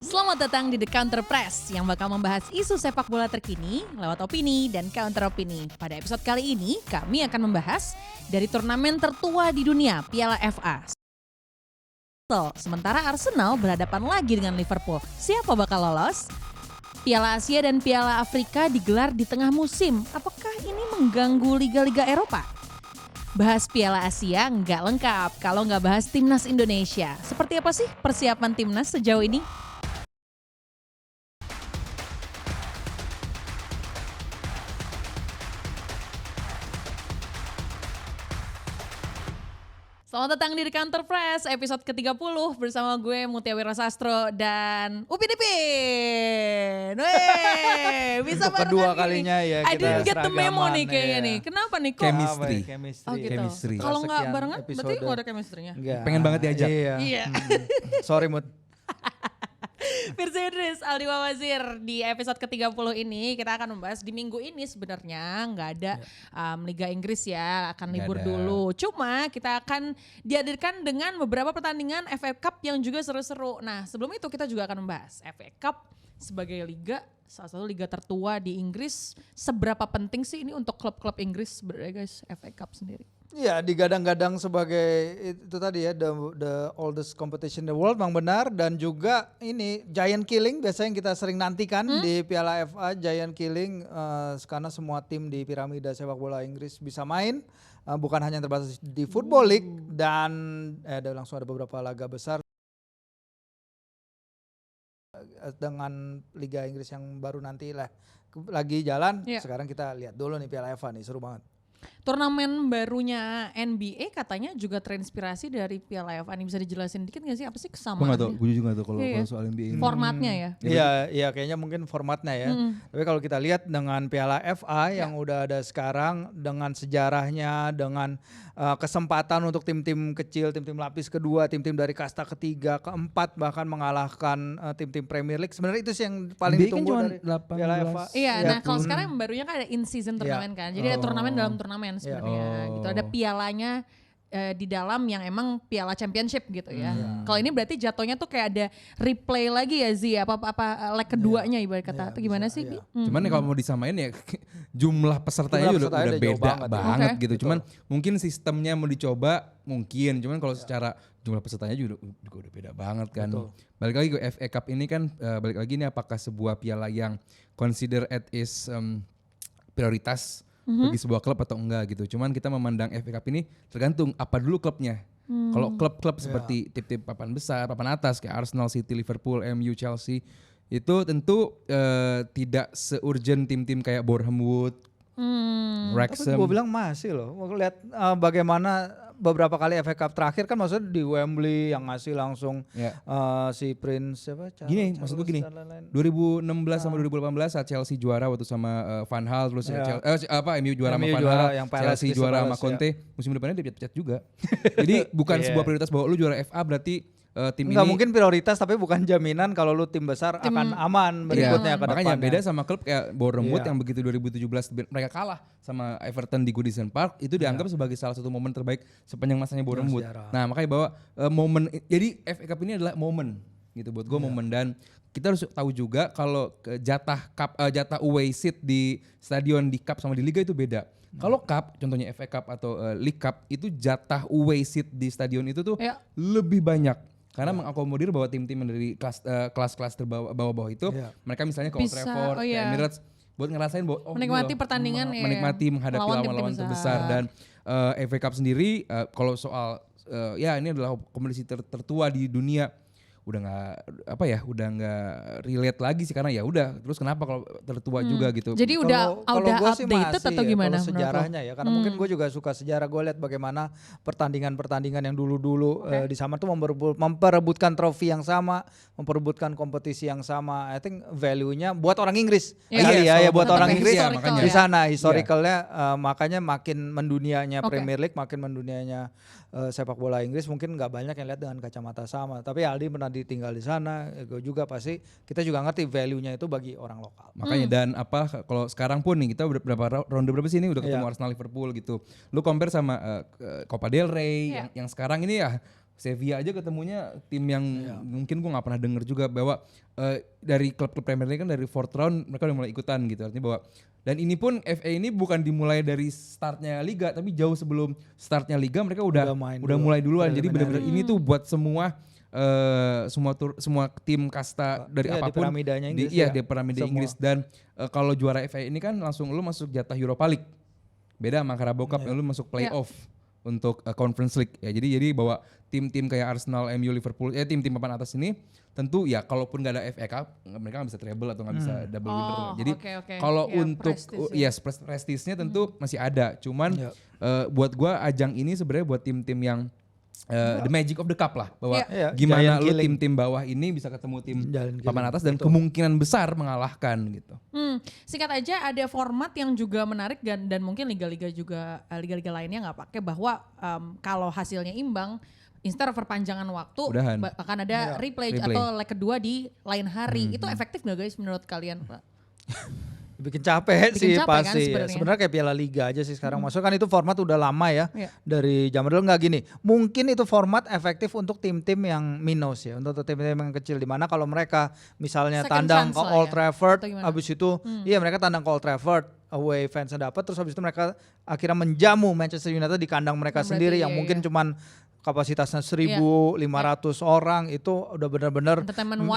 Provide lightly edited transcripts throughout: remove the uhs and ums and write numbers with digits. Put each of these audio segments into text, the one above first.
Selamat datang di The Counter Press yang bakal membahas isu sepak bola terkini lewat opini dan counter opini. Pada episode kali ini kami akan membahas dari turnamen tertua di dunia, Piala FA. Sementara Arsenal berhadapan lagi dengan Liverpool. Siapa bakal lolos? Piala Asia dan Piala Afrika digelar di tengah musim. Apakah ini mengganggu liga-liga Eropa? Bahas Piala Asia nggak lengkap kalau nggak bahas Timnas Indonesia. Seperti apa sih persiapan Timnas sejauh ini? Selamat datang di The Counter Press episode ke-30 bersama gue Mutia Wira Sastro dan Upin Ipin. Bisa untuk bareng kedua lagi kalinya nih. ya I didn't get the memo seragaman, nih kayaknya ya. nih. Kenapa nih kok? Chemistry. Oh gitu. Chemistry. Kalau nggak Sekian barengan berarti episode. nggak ada chemistry-nya. Enggak. Pengen banget diajak. Iya. Sorry Mut. Firza Idris, Aldi Wawazir. Di episode ke-30 ini kita akan membahas di minggu ini sebenarnya nggak ada Liga Inggris ya, akan libur ada. dulu. Cuma kita akan dihadirkan dengan beberapa pertandingan FA Cup yang juga seru-seru. Nah sebelum itu kita juga akan membahas FA Cup sebagai liga, salah satu liga tertua di Inggris. Seberapa penting sih ini untuk klub-klub Inggris sebenarnya guys, FA Cup sendiri? Ya digadang-gadang sebagai itu tadi ya the oldest competition in the world, memang benar. Dan juga ini giant killing biasanya yang kita sering nantikan di Piala FA, giant killing karena semua tim di piramida sepak bola Inggris bisa main. Bukan hanya terbatas di Football League dan langsung ada beberapa laga besar. Dengan Liga Inggris yang baru nanti lagi jalan, sekarang kita lihat dulu nih Piala FA nih, seru banget. Turnamen barunya NBA katanya juga terinspirasi dari Piala FA. Ini bisa dijelasin dikit gak sih apa sih Gue kesamaannya? gak tau, gue juga gak tau kalau Iya. soal NBA ini. Formatnya ya? Iya kayaknya mungkin formatnya ya. Tapi kalau kita lihat dengan Piala FA yang udah ada sekarang, dengan sejarahnya, dengan kesempatan untuk tim-tim kecil, tim-tim lapis kedua, tim-tim dari kasta ketiga, keempat bahkan mengalahkan tim-tim Premier League. Sebenarnya itu sih yang paling NBA kan ditunggu cuma dari 18. Piala FA. Iya, Ya, nah kalau sekarang yang barunya kan ada in-season turnamen kan. Jadi ada turnamen dalam turnamen sebenarnya gitu. Ada pialanya di dalam yang emang piala championship gitu ya. Kalau ini berarti jatuhnya tuh kayak ada replay lagi ya Zi, apa leg keduanya ibarat kata. Atau gimana sih? Bi? Cuman ya kalau mau disamain ya jumlah pesertanya Jumlah udah pesertanya udah jauh beda banget. banget Oke. gitu. Cuman mungkin sistemnya mau dicoba mungkin. Cuman kalau secara jumlah pesertanya juga udah beda banget kan. Betul. Balik lagi ke FA Cup ini kan balik lagi ini apakah sebuah piala yang consider as prioritas bagi sebuah klub atau enggak gitu. Cuman kita memandang FA Cup ini tergantung apa dulu klubnya. Kalau klub-klub seperti tim-tim papan besar, papan atas kayak Arsenal, City, Liverpool, MU, Chelsea itu tentu tidak se-urgent tim-tim kayak Bournemouth, Tapi Wrexham. gue bilang masih loh. Mau lihat bagaimana beberapa kali FA Cup terakhir kan maksudnya di Wembley yang ngasih langsung Ya. Si Prince siapa? Gini, maksud gue gini. dan lain-lain. 2016 sama 2018 saat Chelsea juara waktu sama Van Hal terus Ya. MU juara sama MU Van juara Hal, yang Palace, Chelsea Crystal juara sama Palace, Conte, musim depannya dia pecat juga. Jadi bukan Iya. sebuah prioritas bahwa lu juara FA berarti tim Enggak ini mungkin prioritas tapi bukan jaminan kalau lu tim besar akan aman berikutnya ke makanya depannya. beda sama klub kayak Bournemouth Iya. yang begitu 2017 mereka kalah sama Everton di Goodison Park itu dianggap sebagai salah satu momen terbaik sepanjang masanya Bournemouth. sejarah. Nah makanya bahwa momen jadi FA Cup ini adalah momen gitu buat gue momen. Dan kita harus tahu juga kalau jatah away seat di stadion di cup sama di liga itu beda. Kalau cup contohnya FA Cup atau League Cup itu jatah away seat di stadion itu tuh Ya. lebih banyak. Karena mengakomodir bahwa tim-tim dari kelas-kelas terbawah-bawah itu mereka misalnya ke Old Bisa, Trafford, ke Emirates buat ngerasain bahwa Menikmati ini loh, pertandingan ya, menikmati menghadapi lawan tim-tim lawan-lawan besar. terbesar. Dan FA Cup sendiri kalau soal ya ini adalah kompetisi tertua di dunia, udah nggak relate lagi sih karena ya udah terus kenapa kalau tertua juga gitu. Jadi udah gua sih updated masih atau ya, gimana? kalau sejarahnya ya karena mungkin gue juga suka sejarah. Gue lihat bagaimana pertandingan-pertandingan yang dulu-dulu di sama tuh memperebutkan trofi yang sama, memperebutkan kompetisi yang sama. I think value-nya buat orang Inggris kali ya buat Tetap orang Inggris historical makanya. di sana historicalnya makanya makin mendunianya Oke. Premier League, makin mendunianya sepak bola Inggris. Mungkin nggak banyak yang lihat dengan kacamata sama, tapi Aldi pernah ditinggal di sana, gue juga pasti kita juga ngerti value-nya itu bagi orang lokal. Makanya dan kalau sekarang pun nih kita berapa ronde berapa sih ini udah ketemu Arsenal Liverpool gitu. Lu compare sama Copa del Rey yang sekarang ini ya Sevilla aja ketemunya tim yang mungkin gue nggak pernah denger juga, bahwa dari klub-klub Premier League kan dari fourth round mereka udah mulai ikutan gitu, artinya bahwa dan ini pun FA ini bukan dimulai dari startnya liga, tapi jauh sebelum startnya liga mereka udah mulai duluan. Jadi benar-benar ini tuh buat semua semua tim kasta dari Di apapun piramidanya Inggris di piramida Inggris. Dan kalau juara FA ini kan langsung lu masuk jatah Europa League, beda sama Carabao Cup yang lu masuk playoff untuk Conference League ya. Jadi bahwa tim-tim kayak Arsenal, MU, Liverpool tim-tim papan atas ini tentu ya kalaupun gak ada FA Cup mereka gak bisa treble atau gak bisa double winner. Jadi kalau untuk prestisnya tentu masih ada, cuman buat gua ajang ini sebenarnya buat tim-tim yang the magic of the cup lah, bahwa gimana lu tim-tim bawah ini bisa ketemu tim papan atas dan kemungkinan besar mengalahkan gitu. Singkat aja, ada format yang juga menarik dan mungkin liga-liga juga liga-liga lainnya nggak pakai, bahwa kalau hasilnya imbang, instead of perpanjangan waktu akan ada replay atau leg kedua di lain hari. Itu efektif nggak guys menurut kalian, Pak? Bikin capek sih pasti. Kan sebenarnya kayak Piala Liga aja sih sekarang. Maksudnya kan itu format udah lama ya. Dari zaman dulu nggak gini. Mungkin itu format efektif untuk tim-tim yang minus ya. Untuk tim-tim yang kecil. Dimana kalau mereka misalnya Second tandang chance ke Old Trafford. Atau Abis itu mereka tandang ke Old Trafford. Away fansnya dapat. Terus habis itu mereka akhirnya menjamu Manchester United di kandang mereka sendiri. Yang mungkin cuman kapasitasnya 1.500 orang, itu udah benar-benar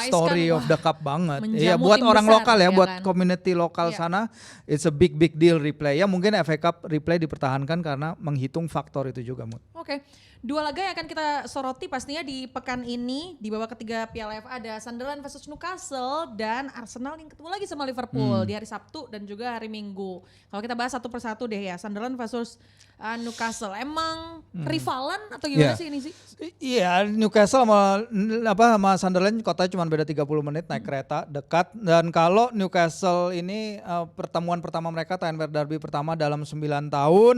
story kan, of the cup banget. Iya, buat orang besar, lokal ya, buat kan? Community lokal sana, it's a big deal replay. Ya mungkin FA Cup replay dipertahankan karena menghitung faktor itu juga, Mut. Oke. Dua laga yang akan kita soroti pastinya di pekan ini di babak ketiga Piala FA ada Sunderland versus Newcastle dan Arsenal yang ketemu lagi sama Liverpool di hari Sabtu dan juga hari Minggu. Kalau kita bahas satu persatu deh ya, Sunderland versus Newcastle. Emang rivalan atau gimana sih ini sih? Iya, Newcastle sama Sunderland kotanya cuma beda 30 menit naik kereta, dekat. Dan kalau Newcastle ini pertemuan pertama mereka, TNR Derby pertama dalam 9 tahun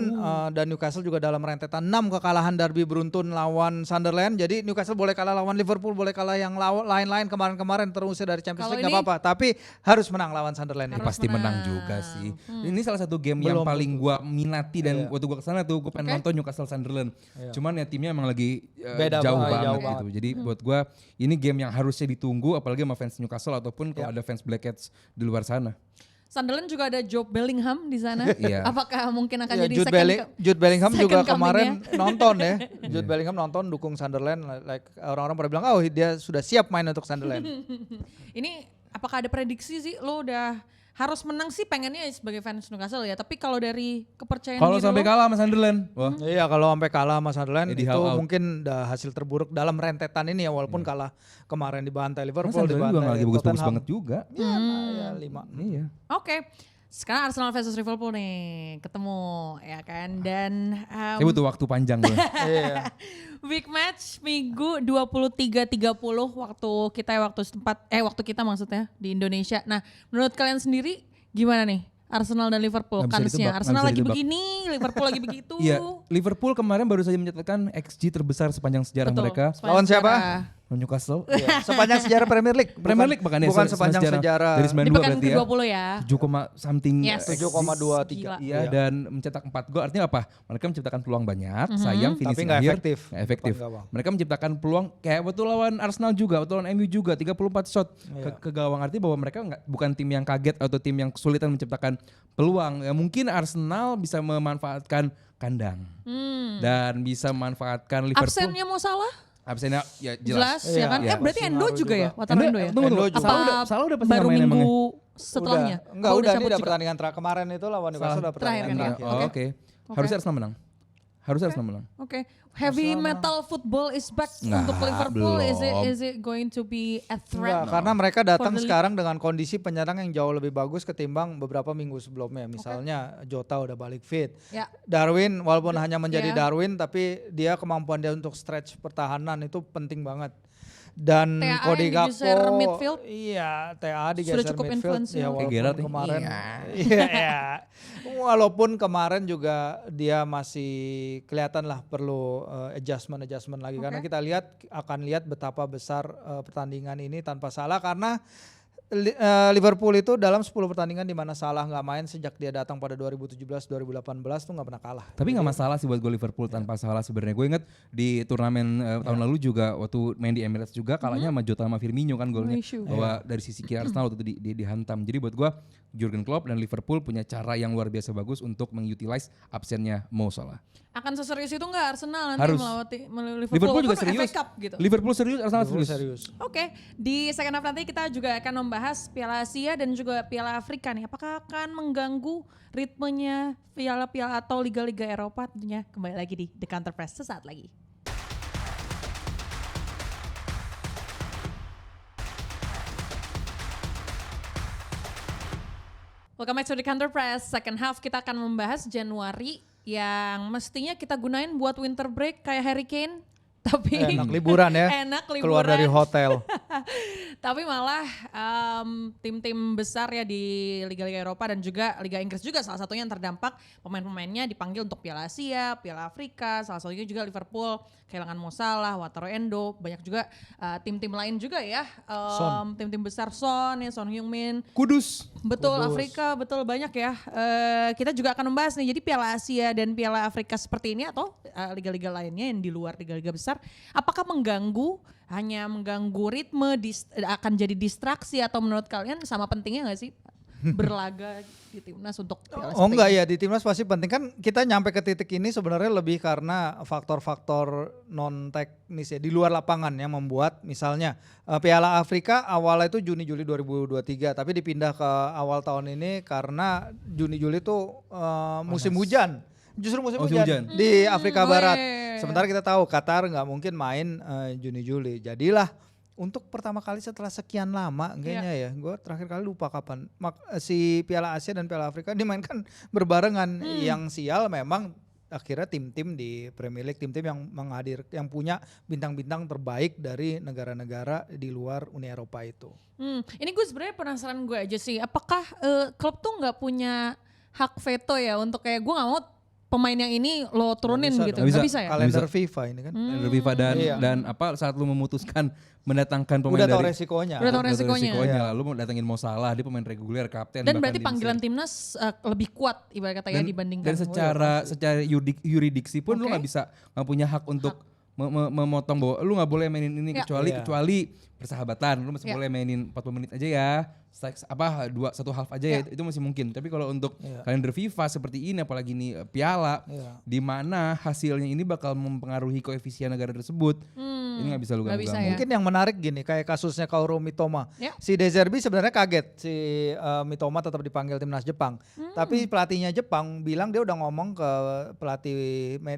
dan Newcastle juga dalam rentetan 6 kekalahan derby beruntun lawan Sunderland. Jadi Newcastle boleh kalah lawan Liverpool, boleh kalah yang lain-lain kemarin terusnya dari Champions League nggak apa-apa. Tapi harus menang lawan Sunderland. Pasti menang juga sih. Ini salah satu game yang paling gua minati dan waktu gua kesana tuh gua pengen nonton Newcastle Sunderland. Cuman ya timnya emang lagi jauh banget gitu. Jadi buat gua ini game yang harusnya ditunggu, apalagi sama fans Newcastle ataupun kalau ada fans Black Cats di luar sana. Sunderland juga ada Joe Bellingham di sana. Apakah mungkin akan jadi Jude Bellingham juga kemarin nonton ya. Jude Bellingham nonton dukung Sunderland. Like orang-orang pada bilang, oh dia sudah siap main untuk Sunderland. Ini apakah ada prediksi sih? Lo udah harus menang sih pengennya sebagai fans Newcastle ya. Tapi kalau dari kepercayaan kalau sampai kalah sama Sunderland, iya kalau sampai kalah sama Sunderland itu mungkin udah hasil terburuk dalam rentetan ini ya, walaupun kalah kemarin dibantai Liverpool, dibantai juga lagi bagus-bagus banget juga. Ya 5. Iya. Oke. Sekarang Arsenal versus Liverpool nih ketemu ya kan, dan saya butuh waktu panjang loh. Big match Minggu 23.30 waktu kita maksudnya di Indonesia. Nah, menurut kalian sendiri gimana nih Arsenal dan Liverpool kansnya? Arsenal lagi begini, Liverpool lagi begitu. Iya, Liverpool kemarin baru saja mencatatkan XG terbesar sepanjang sejarah mereka. Lawan siapa? Newcastle. Sepanjang sejarah Premier League. Premier League bahkan bukan sepanjang sejarah. Dari 92 berarti ya. ke-20 ya. 7,23. Iya, dan mencetak 4 gol. Artinya apa? Mereka menciptakan peluang banyak, sayang finishing akhir efektif. Efektif. Mereka menciptakan peluang kayak waktu lawan Arsenal juga, waktu lawan MU juga 34 shot ke gawang. Artinya bahwa mereka bukan tim yang kaget atau tim yang kesulitan menciptakan peluang. Ya, mungkin Arsenal bisa memanfaatkan kandang dan bisa memanfaatkan Liverpool. Absennya mau salah? Absennya ya jelas. Ya kan? Berarti Endo juga ya? Wataru Endo ya? Endo juga. Salah udah pasti baru main minggu emangnya. setelahnya? Enggak, udah ini udah pertandingan kemarin itu lawan Newcastle udah pertandingan terakhir. Oke. Harusnya Arsenal menang. Oke. Heavy metal football is back untuk Liverpool. Is it going to be a threat? Karena mereka datang sekarang dengan kondisi penyerang yang jauh lebih bagus ketimbang beberapa minggu sebelumnya. Misalnya Jota udah balik fit. Darwin walaupun hanya menjadi Darwin, tapi dia kemampuan dia untuk stretch pertahanan itu penting banget. Dan Cody Gakpo, midfield. Iya, TA digeser sudah cukup midfield. Ya, walaupun kemarin, walaupun kemarin juga dia masih kelihatan lah perlu adjustment lagi karena kita akan lihat betapa besar pertandingan ini tanpa salah karena Liverpool itu dalam 10 pertandingan di mana Salah nggak main sejak dia datang pada 2017-2018 tuh nggak pernah kalah. Tapi nggak masalah sih buat gue Liverpool tanpa salah sebenarnya. Gue inget di turnamen tahun lalu juga waktu main di Emirates juga kalahnya sama Jota sama Firmino kan golnya. Bahwa dari sisi kiri Arsenal waktu itu dihantam. Jadi buat gue Jurgen Klopp dan Liverpool punya cara yang luar biasa bagus untuk mengutilize absennya Mo Salah. Akan seserius itu nggak Arsenal nanti Harus. melewati Liverpool juga walaupun serius. FA Cup gitu. Liverpool serius, Arsenal Liverpool serius. Oke, di second half nanti kita juga akan membahas Piala Asia dan juga Piala Afrika nih. Apakah akan mengganggu ritmenya piala-piala atau liga-liga Eropa tentunya. Kembali lagi di The Counter Press sesaat lagi. Welcome back to The Counter Press. Second half kita akan membahas Januari yang mestinya kita gunain buat winter break kayak Harry Kane. Tapi Enak liburan ya. Enak liburan. Keluar dari hotel. Tapi malah tim-tim besar ya di Liga-Liga Eropa dan juga Liga Inggris juga salah satunya yang terdampak pemain-pemainnya dipanggil untuk Piala Asia, Piala Afrika, salah satunya juga Liverpool kehilangan Mo Salah, Wataru Endo, banyak juga tim-tim lain juga ya, tim-tim besar Son Heung-min, Kudus. betul Afrika, betul banyak ya. Kita juga akan membahas nih, jadi Piala Asia dan Piala Afrika seperti ini atau liga-liga lainnya yang di luar liga-liga besar, apakah hanya mengganggu ritme, akan jadi distraksi atau menurut kalian sama pentingnya nggak sih berlaga di timnas untuk Piala Oh enggak ini? ya, di timnas pasti penting kan. Kita nyampe ke titik ini sebenarnya lebih karena faktor-faktor non teknis ya di luar lapangan yang membuat misalnya Piala Afrika awalnya itu Juni-Juli 2023 tapi dipindah ke awal tahun ini karena Juni-Juli itu musim hujan. Justru musim hujan di Afrika Barat. Sementara kita tahu Qatar nggak mungkin main Juni-Juli. Jadilah untuk pertama kali setelah sekian lama kayaknya ya, gue terakhir kali lupa kapan si Piala Asia dan Piala Afrika dimainkan berbarengan. Yang sial memang akhirnya tim-tim di Premier League, tim-tim yang punya bintang-bintang terbaik dari negara-negara di luar Uni Eropa itu. Ini gue sebenarnya penasaran gue aja sih, apakah klub tuh nggak punya hak veto ya untuk kayak gue nggak mau pemain yang ini lo turunin gitu, nggak bisa ya? Kalender FIFA ini kan. Kalender FIFA dan apa saat lu memutuskan mendatangkan pemain Udah tahu dari resikonya. Udah tahu resikonya. lalu mau datangin Mo Salah, dia pemain reguler, kapten. Dan bahkan berarti di panggilan Mesir. timnas lebih kuat ibarat kata ya dibandingkan. Dan secara yuridiksi pun lu nggak punya hak untuk memotong bahwa lu nggak boleh mainin ini kecuali persahabatan, lu masih boleh mainin 40 menit aja ya, satu half aja ya, itu masih mungkin. Tapi kalau untuk kalender FIFA seperti ini, apalagi ini piala, di mana hasilnya ini bakal mempengaruhi koefisien negara tersebut, ini nggak bisa lu ganggu. Ya. Mungkin yang menarik gini, kayak kasusnya Kaoru Mitoma, Ya. si De Zerbi sebenarnya kaget si Mitoma tetap dipanggil timnas Jepang, tapi pelatihnya Jepang bilang dia udah ngomong ke pelatih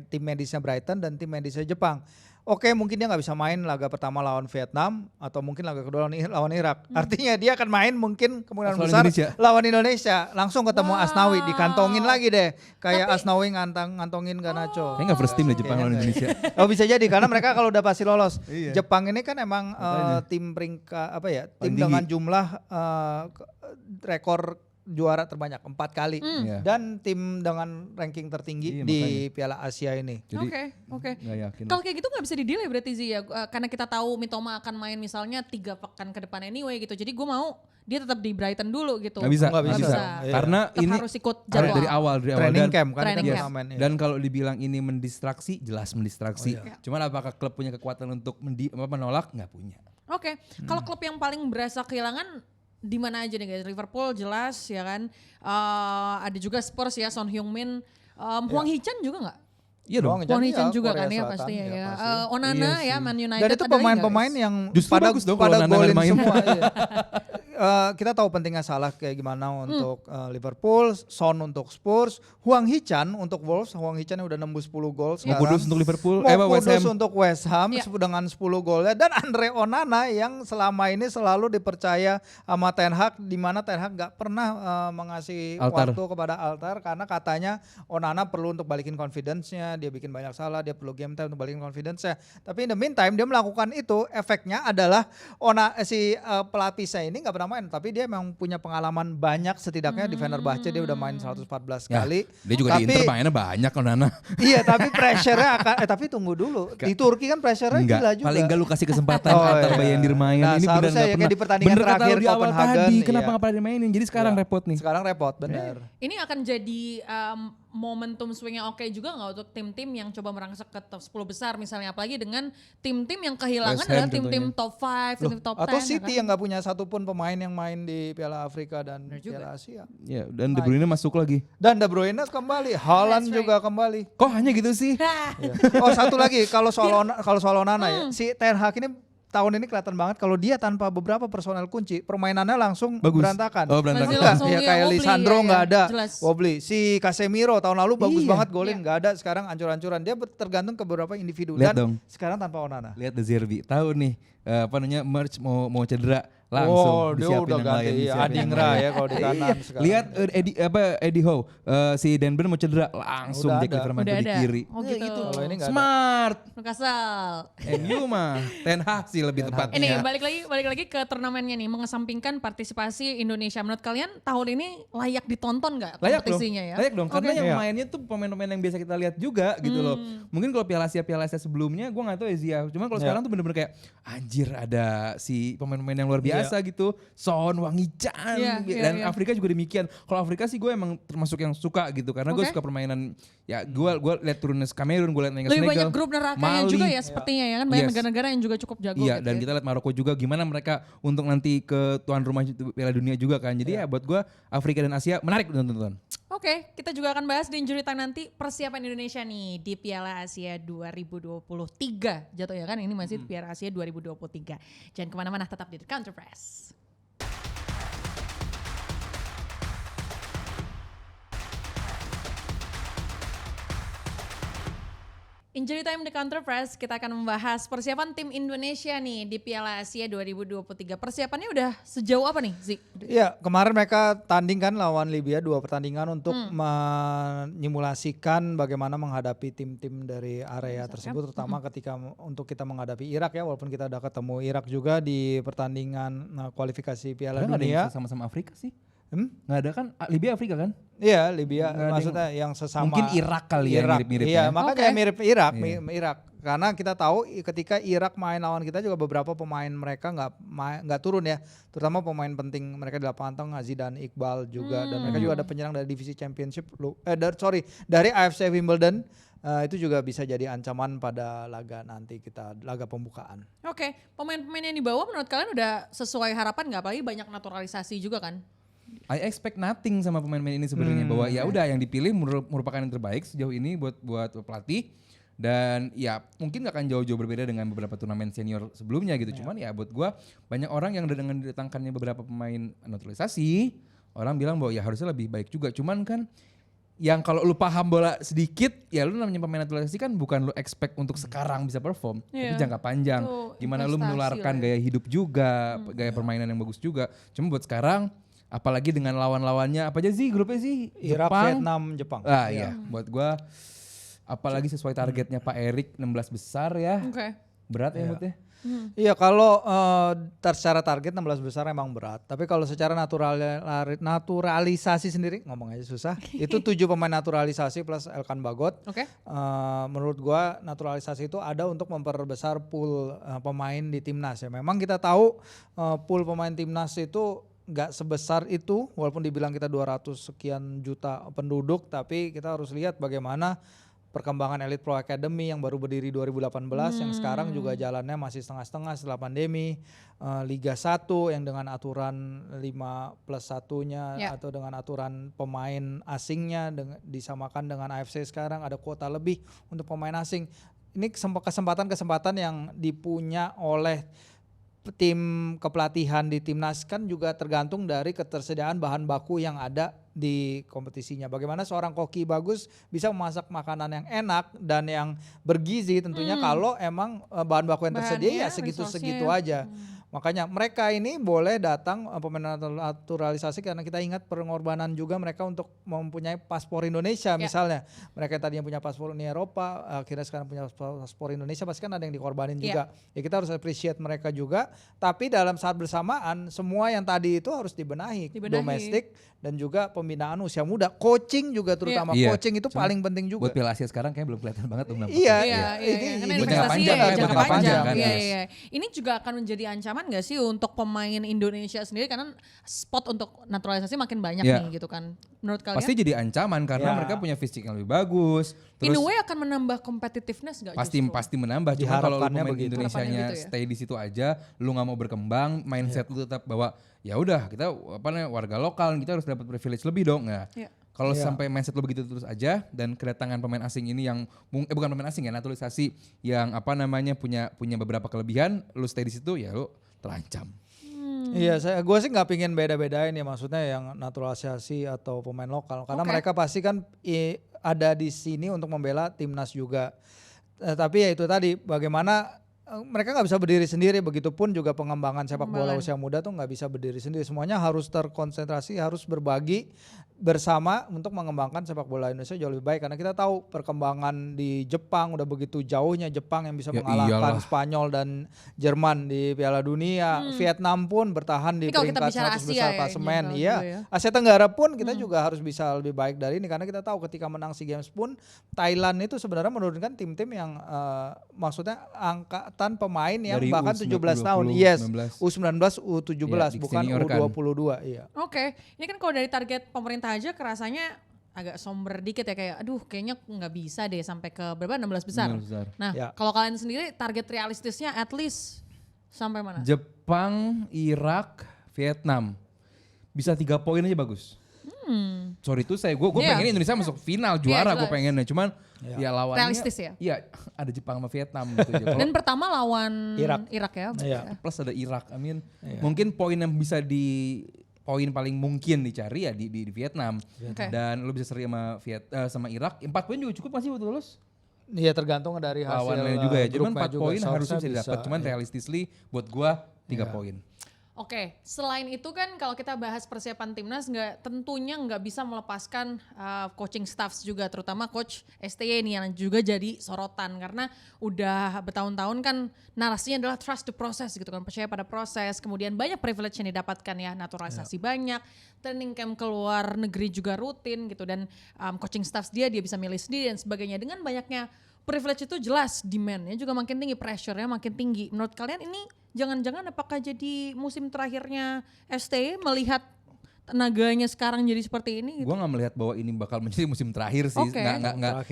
tim medisnya Brighton dan tim medisnya Jepang. Oke, mungkin dia nggak bisa main laga pertama lawan Vietnam atau mungkin laga kedua lawan Irak. Artinya dia akan main mungkin kemungkinan besar lawan Indonesia. Langsung ketemu Asnawi, dikantongin lagi deh. Kayak Asnawi ngantongin Garnacho. Kayaknya nggak first team deh Jepang lawan Indonesia. Oh bisa jadi karena mereka kalau udah pasti lolos. Jepang ini kan emang tim peringkat tim dengan jumlah rekor juara terbanyak 4 kali dan tim dengan ranking tertinggi di Piala Asia ini. Oke. Kalau kayak gitu nggak bisa didelay berarti sih ya, karena kita tahu Mitoma akan main misalnya 3 pekan ke depan anyway gitu. Jadi gue mau dia tetap di Brighton dulu gitu. Nggak bisa. Karena tetap ini harus ikut jadwal. dari awal Training camp kan. Dan kalau dibilang ini mendistraksi, jelas mendistraksi. Cuman apakah klub punya kekuatan untuk menolak? Nggak punya. Oke. Kalau klub yang paling berasa kehilangan di mana aja nih guys? Liverpool jelas ya kan. Ada juga Spurs ya, Son Heung-min, Hwang Hee-chan juga nggak? Iya dong. Hwang Hee-chan juga kan ya pastinya ya. Onana ya, Man United. Dan itu pemain-pemain yang justru bagus dong kalau Onana golin main. semua. Kita tahu pentingnya Salah kayak gimana untuk Liverpool, Son untuk Spurs, Hwang Hee-chan untuk Wolves. Hwang Hee-chan udah nembus 10 gol sekarang. Kudus untuk Liverpool, Kudus untuk West Ham dengan 10 golnya, dan Andre Onana yang selama ini selalu dipercaya sama Ten Hag, di mana Ten Hag nggak pernah mengasih waktu kepada Altar karena katanya Onana perlu untuk balikin confidence-nya, dia bikin banyak salah, dia perlu game time untuk balikin confidence-nya. Tapi in the meantime dia melakukan itu, efeknya adalah pelapisnya ini nggak pernah main, tapi dia memang punya pengalaman banyak setidaknya di Fenerbahce dia udah main 114 Ya, kali. dia juga di Inter mainnya banyak Onana. Iya, tapi pressure-nya akan tapi tunggu dulu. Di Turki kan pressure-nya Enggak, gila juga. paling enggak lu kasih kesempatan Oh, antar iya. Bayern main. Nah, Ini benar seharusnya enggak ya pernah. kayak di pertandingan Bener kata terakhir lu di awal Copenhagen, tadi, iya. kenapa enggak pernah dimainin? Jadi sekarang Iya. repot nih. Sekarang repot, benar. Ini akan jadi momentum swing yang oke juga nggak untuk tim-tim yang coba merangsek ke top 10 besar misalnya, apalagi dengan tim-tim yang kehilangan West Ham adalah tim-tim contohnya. top 5, tim-tim top 10. Atau ya City kan? yang nggak punya satupun pemain yang main di Piala Afrika dan Benar juga. Piala Asia. Ya, dan De Bruyne masuk lagi. Dan De Bruyne kembali, Haaland That's right. juga kembali. Kok hanya gitu sih? Iya. Oh, satu lagi kalau soal Onana ya, si Ten Hag ini tahun ini kelihatan banget kalau dia tanpa beberapa personel kunci, permainannya langsung Bagus. berantakan. Oh, berantakan. Masih Enggak, langsung ya ya, kayak wobbly, Lisandro ya, nggak ya, ada, jelas. wobbly. Si Casemiro tahun lalu bagus Iya. banget golin, Iya. nggak ada. Sekarang ancur-ancuran. Dia tergantung ke beberapa individu. Lihat Dan dong. sekarang tanpa Onana. Lihat De Zerbi, tahu nih merch mau cedera langsung dia disiapin udah yang ganti lain, iya, disiapin yang Adingra lain. ya kalau di kanan sekarang. Lihat Eddie Howe, si Dan Burn mau cedera langsung Udah Jack ada. Livermore Udah di ada. kiri. Oh gitu. Kalau ini nggak ada. Smart. Newcastle. MU mah Ten Hag sih lebih Ten Hag. tepatnya. Ini balik lagi ke turnamennya nih, mengesampingkan partisipasi Indonesia. Menurut kalian tahun ini layak ditonton nggak Layak dong, kompetisinya ya? layak dong. Karena Oke. yang Iya. mainnya tuh pemain-pemain yang biasa kita lihat juga gitu loh. Mungkin kalau Piala Asia sebelumnya gue nggak tahu ya Zia. Cuma kalau Iya. sekarang tuh bener-bener kayak anjir ada si pemain-pemain yang luar biasa gitu. Son, Wangi Chan, Iya, dan iya. Afrika juga demikian. Kalau Afrika sih gue emang termasuk yang suka gitu. Karena gue Oke. suka permainan, ya gue lihat turunnya Kamerun, gue lihat Lebih banyak grup nerakanya Mali. juga ya sepertinya ya kan, banyak Yes. negara-negara yang juga cukup jago. Iya, gitu dan ya. kita lihat Maroko juga gimana mereka untuk nanti ke tuan rumah Piala Dunia juga kan. Jadi ya buat gue Afrika dan Asia menarik untuk tonton. Oke, kita juga akan bahas di Injury Time nanti persiapan Indonesia nih di Piala Asia 2023. Jatuh ya kan, ini masih Piala Asia 2023. Jangan kemana-mana, tetap di The Counter Press. Injury Time The Counter Press, kita akan membahas persiapan tim Indonesia nih di Piala Asia 2023. Persiapannya udah sejauh apa nih, Zik? Iya, kemarin mereka tanding kan lawan Libya 2 pertandingan untuk menyimulasikan bagaimana menghadapi tim-tim dari area tersebut, terutama ketika untuk kita menghadapi Irak ya, walaupun kita udah ketemu Irak juga di pertandingan kualifikasi Piala Padahal nggak ada yang Dunia. sama-sama Afrika sih. Hmm? Nggak ada kan? Libya Afrika kan? Iya, Libya Nggak ada maksudnya yang sesama Mungkin Irak kali ya, Irak. mirip-mirip Iya, ya. makanya Oke. mirip Irak, Iya. Irak. Karena kita tahu ketika Irak main lawan kita juga beberapa pemain mereka nggak turun ya, terutama pemain penting mereka di lapangan tengah, Zidane, Iqbal juga, dan mereka juga ada penyerang dari divisi Championship, dari AFC Wimbledon. Itu juga bisa jadi ancaman pada laga nanti laga pembukaan. Oke, pemain-pemain yang dibawa menurut kalian udah sesuai harapan nggak? Apalagi banyak naturalisasi juga kan? I expect nothing sama pemain-pemain ini sebenarnya, bahwa ya udah yang dipilih merupakan yang terbaik sejauh ini buat pelatih, dan ya mungkin gak akan jauh-jauh berbeda dengan beberapa turnamen senior sebelumnya gitu. Cuman ya buat gua banyak orang yang dengan didatangkannya beberapa pemain naturalisasi, orang bilang bahwa ya harusnya lebih baik juga. Cuman kan yang kalau lu paham bola sedikit, ya lu namanya pemain naturalisasi kan bukan lu expect untuk sekarang bisa perform, tapi Iya. jangka panjang. Itu Gimana lu investasi menularkan lah ya. gaya hidup juga, gaya permainan yang bagus juga. Cuma buat sekarang, apalagi dengan lawan-lawannya apa aja sih grupnya sih? Irak, Jepang. Vietnam, Jepang. Ah iya, buat gua apalagi sesuai targetnya Pak Erik 16 besar ya. Oke. Berat ya buatnya. Iya, kalau secara target 16 besar emang berat. Tapi kalau secara naturalisasi sendiri, ngomong aja susah. Itu 7 pemain naturalisasi plus Elkan Bagot. Oke. Menurut gua naturalisasi itu ada untuk memperbesar pool pemain di timnas ya. Memang kita tahu pool pemain timnas itu nggak sebesar itu, walaupun dibilang kita 200 sekian juta penduduk, tapi kita harus lihat bagaimana perkembangan Elite Pro Academy yang baru berdiri 2018 yang sekarang juga jalannya masih setengah-setengah setelah pandemi, Liga 1 yang dengan aturan 5+1-nya Ya. atau dengan aturan pemain asingnya disamakan dengan AFC sekarang ada kuota lebih untuk pemain asing. Ini kesempatan-kesempatan yang dipunya oleh tim kepelatihan di timnas kan juga tergantung dari ketersediaan bahan baku yang ada di kompetisinya. Bagaimana seorang koki bagus bisa memasak makanan yang enak dan yang bergizi tentunya kalau emang bahan baku yang tersedia ya Bahannya, segitu-segitu resource-nya. aja. Makanya mereka ini boleh datang pemain naturalisasi karena kita ingat pengorbanan juga mereka untuk mempunyai paspor Indonesia misalnya. Mereka tadinya punya paspor Uni Eropa, akhirnya sekarang punya paspor Indonesia, pasti kan ada yang dikorbanin juga. Ya kita harus appreciate mereka juga, tapi dalam saat bersamaan semua yang tadi itu harus dibenahi. Domestik dan juga pembinaan usia muda, coaching juga terutama coaching itu paling penting juga. Buat Piala Asia sekarang kayak belum kelihatan banget tuh. Iya. Ini Investasinya jangka panjang kan. Iya. Ini juga akan menjadi ancaman nggak sih untuk pemain Indonesia sendiri karena spot untuk naturalisasi makin banyak nih gitu kan. Menurut kalian? Pasti jadi ancaman karena mereka punya fisik yang lebih bagus. In a way akan menambah competitiveness nggak justru? Pasti menambah. Cuma kalau lu pemain Indonesianya Indonesianya stay di situ aja, lu nggak mau berkembang, mindset lu tetap bahwa ya udah kita warga lokal, kita harus dapat privilege lebih dong. Nah, kalau sampai mindset lu begitu terus aja dan kedatangan pemain asing ini yang bukan pemain asing ya, naturalisasi yang punya beberapa kelebihan, lu stay di situ ya lu terancam. Iya, gue sih nggak pingin beda-bedain ya, maksudnya yang naturalisasi atau pemain lokal, karena mereka pasti kan ada di sini untuk membela timnas juga. Tapi ya itu tadi, bagaimana mereka nggak bisa berdiri sendiri, begitupun juga pengembangan sepak bola usia muda tuh nggak bisa berdiri sendiri. Semuanya harus terkonsentrasi, harus berbagi bersama untuk mengembangkan sepak bola Indonesia jauh lebih baik. Karena kita tahu perkembangan di Jepang udah begitu jauhnya, Jepang yang bisa mengalahkan Spanyol dan Jerman di Piala Dunia. Vietnam pun bertahan di peringkat 100 besar klasemen. Iya, Asia Tenggara pun kita juga harus bisa lebih baik dari ini, karena kita tahu ketika menang SEA Games pun Thailand itu sebenarnya menurunkan tim-tim yang maksudnya angkatan pemain yang dari bahkan 17 tahun. Yes, U19, U17 bukan U22. Iya. Oke, ini kan kalau dari target pemerintah aja kerasanya agak somber dikit ya, kayak aduh kayaknya nggak bisa deh sampai ke berapa 16 besar. Nah, kalau kalian sendiri target realistisnya at least sampai mana? Jepang, Irak, Vietnam. Bisa 3 poin aja bagus. Sorry itu gue pengen Indonesia masuk final juara, gue pengennya, cuman ya lawannya realistis ya. Iya, ada Jepang sama Vietnam gitu aja. Dan pertama lawan Irak ya. Plus ada Irak. Mungkin poin yang bisa poin paling mungkin dicari ya di Vietnam. Dan lu bisa seri sama Irak, 4 poin juga cukup masih buat lulus. Iya, tergantung dari hasil lawannya juga ya. Cuman 4 poin harusnya bisa didapat. Cuman realistically buat gua 3 poin. Oke, selain itu kan kalau kita bahas persiapan timnas tentunya nggak bisa melepaskan coaching staffs juga, terutama coach STY ini yang juga jadi sorotan karena udah bertahun-tahun kan narasinya adalah trust the process gitu kan, percaya pada proses, kemudian banyak privilege yang didapatkan ya, naturalisasi banyak, training camp ke luar negeri juga rutin gitu, dan coaching staffs dia bisa milih sendiri dan sebagainya. Dengan banyaknya privilege itu jelas demand-nya juga makin tinggi, pressure-nya makin tinggi. Menurut kalian ini jangan-jangan apakah jadi musim terakhirnya ST melihat tenaganya sekarang jadi seperti ini gitu? Gue gak melihat bahwa ini bakal menjadi musim terakhir sih. Gak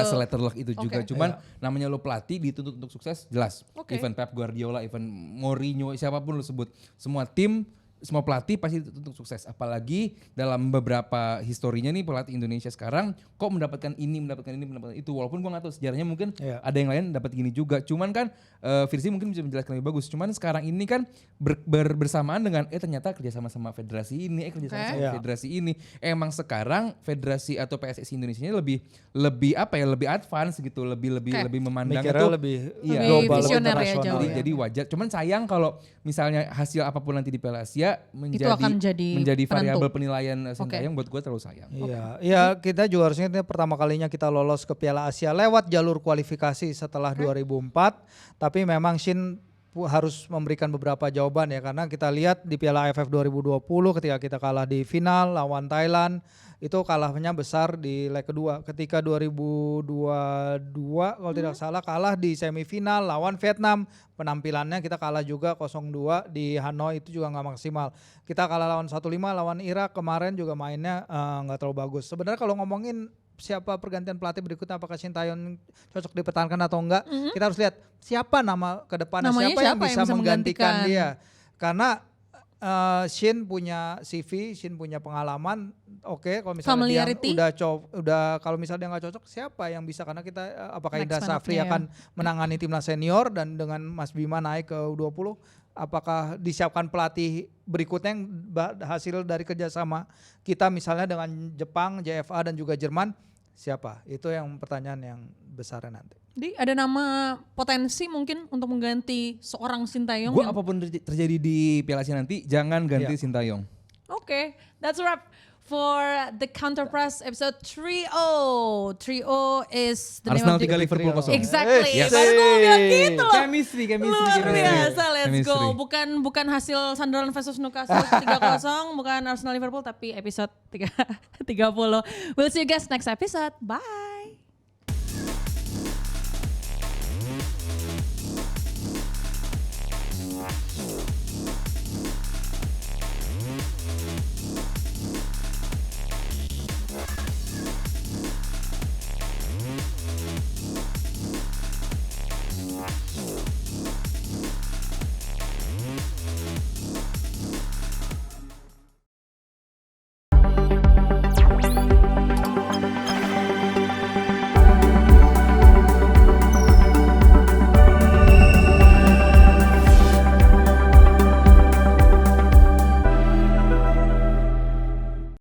seletterlock itu juga. Cuman namanya lo pelatih dituntut untuk sukses jelas. Even Pep Guardiola, even Mourinho, siapapun lo sebut. Semua pelatih pasti untuk sukses. Apalagi dalam beberapa historinya nih pelatih Indonesia sekarang kok mendapatkan ini, mendapatkan itu. Walaupun gue gak tahu sejarahnya, mungkin ada yang lain dapat gini juga. Cuman kan Firzi mungkin bisa menjelaskan lebih bagus. Cuman sekarang ini kan bersamaan dengan ternyata kerjasama sama federasi ini, kerjasama sama federasi ini. Emang sekarang federasi atau PSSI Indonesia lebih advance gitu, lebih memandang mikirnya itu lebih global, internasional. Jadi wajar. Cuman sayang kalau misalnya hasil apapun nanti di Piala Asia menjadi variabel penilaian Sintayong, buat gue terlalu sayang. Iya, kita juga harusnya pertama kalinya kita lolos ke Piala Asia lewat jalur kualifikasi setelah 2004, tapi memang Shin harus memberikan beberapa jawaban ya, karena kita lihat di Piala AFF 2020 ketika kita kalah di final lawan Thailand, itu kalahnya besar di leg kedua. Ketika 2022 kalau tidak salah kalah di semifinal lawan Vietnam, penampilannya kita kalah juga 0-2 di Hanoi, itu juga nggak maksimal. Kita kalah lawan 1-5 lawan Irak kemarin juga mainnya nggak terlalu bagus. Sebenarnya kalau ngomongin siapa pergantian pelatih berikutnya, apakah Sintayong cocok dipertahankan atau enggak, kita harus lihat siapa nama ke depannya, siapa yang bisa menggantikan dia. Karena Shin punya CV, Shin punya pengalaman. Oke, kalau misalnya dia udah kalau misalnya dia nggak cocok, siapa yang bisa? Karena kita apakah Indra Safri akan menangani timnas senior dan dengan Mas Bima naik ke U20, apakah disiapkan pelatih berikutnya yang hasil dari kerjasama kita misalnya dengan Jepang, JFA dan juga Jerman, siapa? Itu yang pertanyaan yang besarnya nanti. Jadi ada nama potensi mungkin untuk mengganti seorang Sintayong. Gue apapun terjadi di Piala Asia nanti jangan ganti Sintayong. Oke, that's a wrap for the Counter Press episode 3-0. 3-0 is the name Arsenal of the 3 Liverpool 0. Exactly. Yes. Baru gue bilang gitu loh. Chemistry. Luar biasa, let's Chemistry. go. Bukan hasil Sunderland versus Newcastle 3-0, bukan Arsenal Liverpool, tapi episode 30. We'll see you guys next episode. Bye.